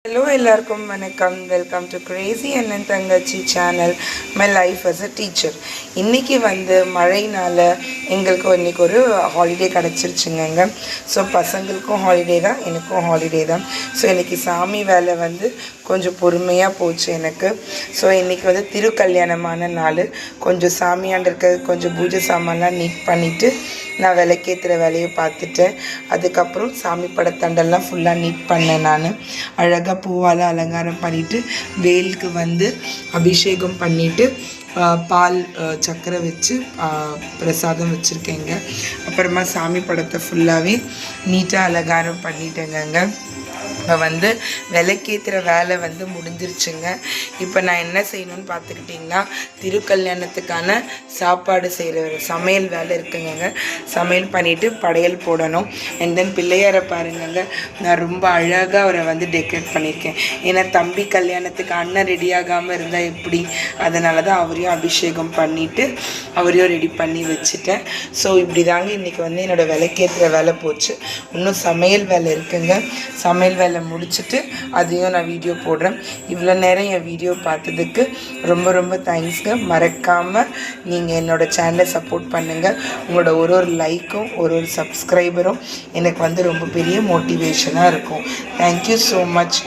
Hello எல்லாருக்கும் வணக்கம். Welcome to crazy அண்ணன் தங்கச்சி channel. My life as a teacher. இன்றைக்கி மழைனால் எங்களுக்கு இன்றைக்கி ஒரு ஹாலிடே கிடச்சிருச்சுங்க. ஸோ பசங்களுக்கும் ஹாலிடே தான், எனக்கும் ஹாலிடே தான். ஸோ இன்றைக்கி சாமி வேலை கொஞ்சம் பொறுமையாக போச்சு எனக்கு. ஸோ இன்றைக்கி திருக்கல்யாணமான நாள். கொஞ்சம் சாமியாண்டு இருக்க கொஞ்சம் பூஜை சாமான்லாம் நீட் பண்ணிவிட்டு நான் விளக்கேற்றுற வேலையை பார்த்துட்டேன். அதுக்கப்புறம் சாமி படத்தண்டெல்லாம் ஃபுல்லாக நீட் பண்ணேன். நான் அழகாக பூவால் அலங்காரம் பண்ணிவிட்டு வேலுக்கு அபிஷேகம் பண்ணிவிட்டு பால் சக்கரை வச்சு பிரசாதம் வச்சுருக்கேங்க. அப்புறமா சாமி படத்தை ஃபுல்லாகவே நீட்டாக அலங்காரம் பண்ணிட்டேங்க. இப்போ விளக்கேற்றுற வேலை முடிஞ்சிருச்சுங்க. இப்போ நான் என்ன செய்யணும்னு பார்த்துக்கிட்டிங்கன்னா, திருக்கல்யாணத்துக்கான சாப்பாடு செய்கிற சமையல் வேலை இருக்குங்க. சமையல் பண்ணிவிட்டு படையல் போடணும். அண்ட் தென் பிள்ளையாரை பாருங்கங்க, நான் ரொம்ப அழகாக அவரை டெக்கரேட் பண்ணியிருக்கேன். ஏன்னா தம்பி கல்யாணத்துக்கு அண்ணன் ரெடி ஆகாமல் இருந்தால் எப்படி, அதனால தான் அவரையும் அபிஷேகம் பண்ணிவிட்டு அவரையும் ரெடி பண்ணி வச்சுட்டேன். ஸோ இப்படி தாங்க இன்றைக்கி என்னோடய விளக்கேற்றுற வேலை போச்சு. இன்னும் சமையல் வேலை இருக்குங்க. சமையல் வேலை முடிச்சுட்டு அதையும் நான் வீடியோ போடுறேன். இவ்வளோ நேரம் என் வீடியோ பார்த்ததுக்கு ரொம்ப ரொம்ப தேங்க்ஸ்ங்க. மறக்காமல் நீங்கள் என்னோடய சேனலை சப்போர்ட் பண்ணுங்கள். உங்களோட ஒரு லைக்கும் ஒரு சப்ஸ்கிரைபரும் எனக்கு ரொம்ப பெரிய மோட்டிவேஷனாக இருக்கும். Thank you so much.